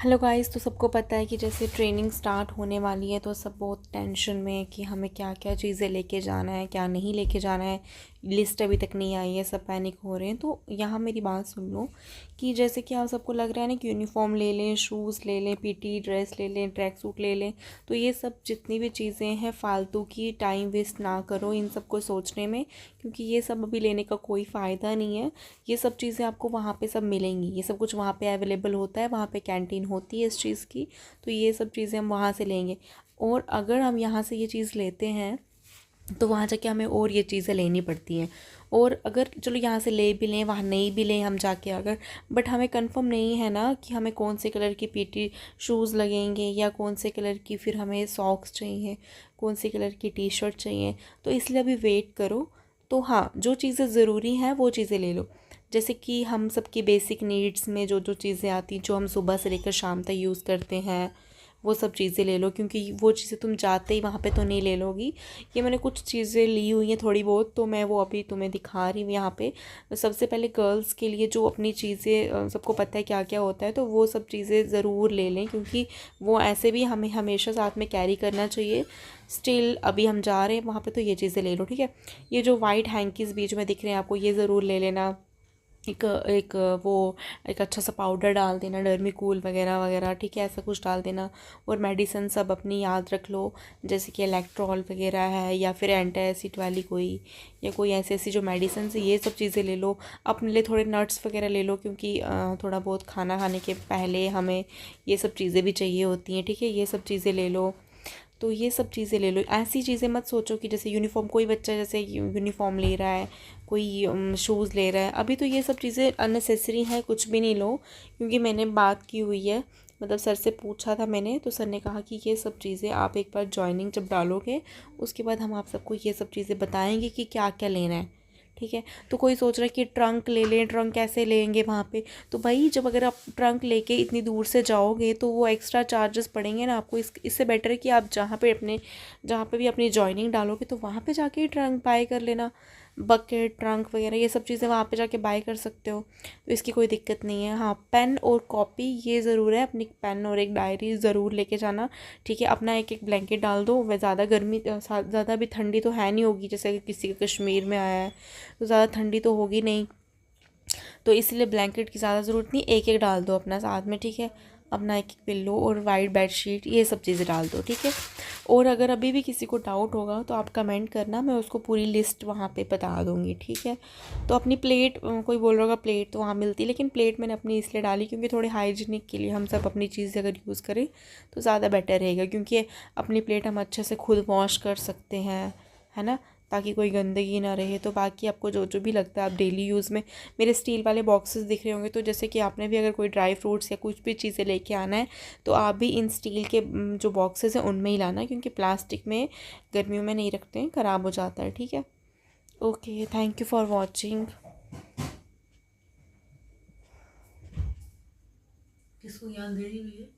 Hello guys, तो सबको पता है कि जैसे ट्रेनिंग स्टार्ट होने वाली है तो सब बहुत टेंशन में है कि हमें क्या क्या चीज़ें लेके जाना है, क्या नहीं लेके जाना है। लिस्ट अभी तक नहीं आई है, सब पैनिक हो रहे हैं। तो यहाँ मेरी बात सुन लो कि जैसे कि आप सबको लग रहा है ना कि यूनिफॉर्म ले लें, शूज़ ले लें, पीटी ड्रेस ले लें, ट्रैक सूट ले लें। तो ये सब जितनी भी चीज़ें हैं फालतू की, टाइम वेस्ट ना करो इन सब को सोचने में, क्योंकि ये सब अभी लेने का कोई फ़ायदा नहीं है। ये सब चीज़ें आपको वहाँ पे सब मिलेंगी, ये सब कुछ वहाँ पे अवेलेबल होता है, वहाँ पे कैंटीन होती है इस चीज़ की। तो ये सब चीज़ें हम वहाँ से लेंगे। और अगर हम यहाँ से ये चीज़ लेते हैं तो वहाँ जाके हमें और ये चीज़ें लेनी पड़ती हैं। और अगर चलो यहाँ से ले भी लें, वहाँ नहीं भी लें हम जाके अगर, बट हमें कंफर्म नहीं है ना कि हमें कौन से कलर की पीटी शूज़ लगेंगे या कौन से कलर की फिर हमें सॉक्स चाहिए, कौन से कलर की टी शर्ट चाहिए। तो इसलिए अभी वेट करो। तो हाँ, जो चीज़ें ज़रूरी हैं वो चीज़ें ले लो। जैसे कि हम सबकी बेसिक नीड्स में जो जो चीज़ें आती जो हम सुबह से लेकर शाम तक यूज़ करते हैं, वो सब चीज़ें ले लो, क्योंकि वो चीज़ें तुम जाते ही वहाँ पे तो नहीं ले लोगी। ये मैंने कुछ चीज़ें ली हुई हैं थोड़ी बहुत, तो मैं वो अभी तुम्हें दिखा रही हूँ यहाँ पे। तो सबसे पहले गर्ल्स के लिए जो अपनी चीज़ें सबको पता है क्या क्या होता है, तो वो सब चीज़ें ज़रूर ले लें, क्योंकि वो ऐसे भी हमें हमेशा साथ में कैरी करना चाहिए। स्टिल अभी हम जा रहे हैं वहाँ पे, तो ये चीज़ें ले लो, ठीक है। ये जो वाइट हैंकीज़ बीच में दिख रहे हैं आपको, ये ज़रूर ले लेना। एक एक वो एक अच्छा सा पाउडर डाल देना, डर्मिकूल वगैरह वगैरह, ठीक है, ऐसा कुछ डाल देना। और मेडिसिन सब अपनी याद रख लो, जैसे कि इलेक्ट्रॉल वगैरह है या फिर एंटासिड वाली कोई, या कोई ऐसी ऐसी जो मेडिसिन है, ये सब चीज़ें ले लो। अपने लिए थोड़े नट्स वगैरह ले लो, क्योंकि थोड़ा बहुत खाना खाने के पहले हमें ये सब चीज़ें भी चाहिए होती हैं, ठीक है। ये सब चीज़ें ले लो। तो ये सब चीज़ें ले लो। ऐसी चीज़ें मत सोचो कि जैसे यूनिफॉर्म, कोई बच्चा जैसे यूनिफॉर्म ले रहा है, कोई शूज़ ले रहा है, अभी तो ये सब चीज़ें अननेसेसरी हैं, कुछ भी नहीं लो। क्योंकि मैंने बात की हुई है, मतलब सर से पूछा था मैंने, तो सर ने कहा कि ये सब चीज़ें आप एक बार जॉइनिंग जब डालोगे उसके बाद हम आप सबको ये सब चीज़ें बताएंगे कि क्या क्या लेना है, ठीक है। तो कोई सोच रहा है कि ट्रंक ले लें, ट्रंक कैसे लेंगे वहाँ पे। तो भाई जब अगर आप ट्रंक लेके इतनी दूर से जाओगे तो वो एक्स्ट्रा चार्जेस पड़ेंगे ना आपको। इससे बेटर है कि आप जहाँ पे भी अपनी जॉइनिंग डालोगे तो वहाँ पे जाके ही ट्रंक बाय कर लेना। बकेट, ट्रंक वगैरह ये सब चीज़ें वहाँ पे जाके बाय कर सकते हो, तो इसकी कोई दिक्कत नहीं है। हाँ, पेन और कॉपी ये ज़रूर है, अपनी पेन और एक डायरी ज़रूर लेके जाना, ठीक है। अपना एक एक ब्लैंकेट डाल दो। वह ज़्यादा गर्मी, ज़्यादा भी ठंडी तो है नहीं होगी, जैसे कि किसी का कश्मीर में आया है तो ज़्यादा ठंडी तो होगी नहीं, तो इसलिए ब्लैंकेट की ज़्यादा ज़रूरत नहीं, एक एक डाल दो अपना साथ में, ठीक है। अपना एक एक पिल्लो और वाइट बेडशीट, ये सब चीज़ें डाल दो, ठीक है। और अगर अभी भी किसी को डाउट होगा तो आप कमेंट करना, मैं उसको पूरी लिस्ट वहाँ पे बता दूँगी, ठीक है। तो अपनी प्लेट, कोई बोल रहा होगा प्लेट तो वहाँ मिलती है, लेकिन प्लेट मैंने अपनी इसलिए डाली क्योंकि थोड़े हाइजीनिक के लिए हम सब अपनी चीज़ अगर यूज़ करें तो ज़्यादा बेटर रहेगा, क्योंकि अपनी प्लेट हम अच्छे से खुद वॉश कर सकते हैं, है ना, ताकि कोई गंदगी ना रहे। तो बाकी आपको जो जो भी लगता है आप डेली यूज़ में, मेरे स्टील वाले बॉक्सेस दिख रहे होंगे, तो जैसे कि आपने भी अगर कोई ड्राई फ्रूट्स या कुछ भी चीज़ें लेके आना है तो आप भी इन स्टील के जो बॉक्सेस हैं उनमें ही लाना, क्योंकि प्लास्टिक में गर्मियों में नहीं रखते हैं, ख़राब हो जाता है, ठीक है। Okay, thank you for watching. किसको ज्ञान दे रही है?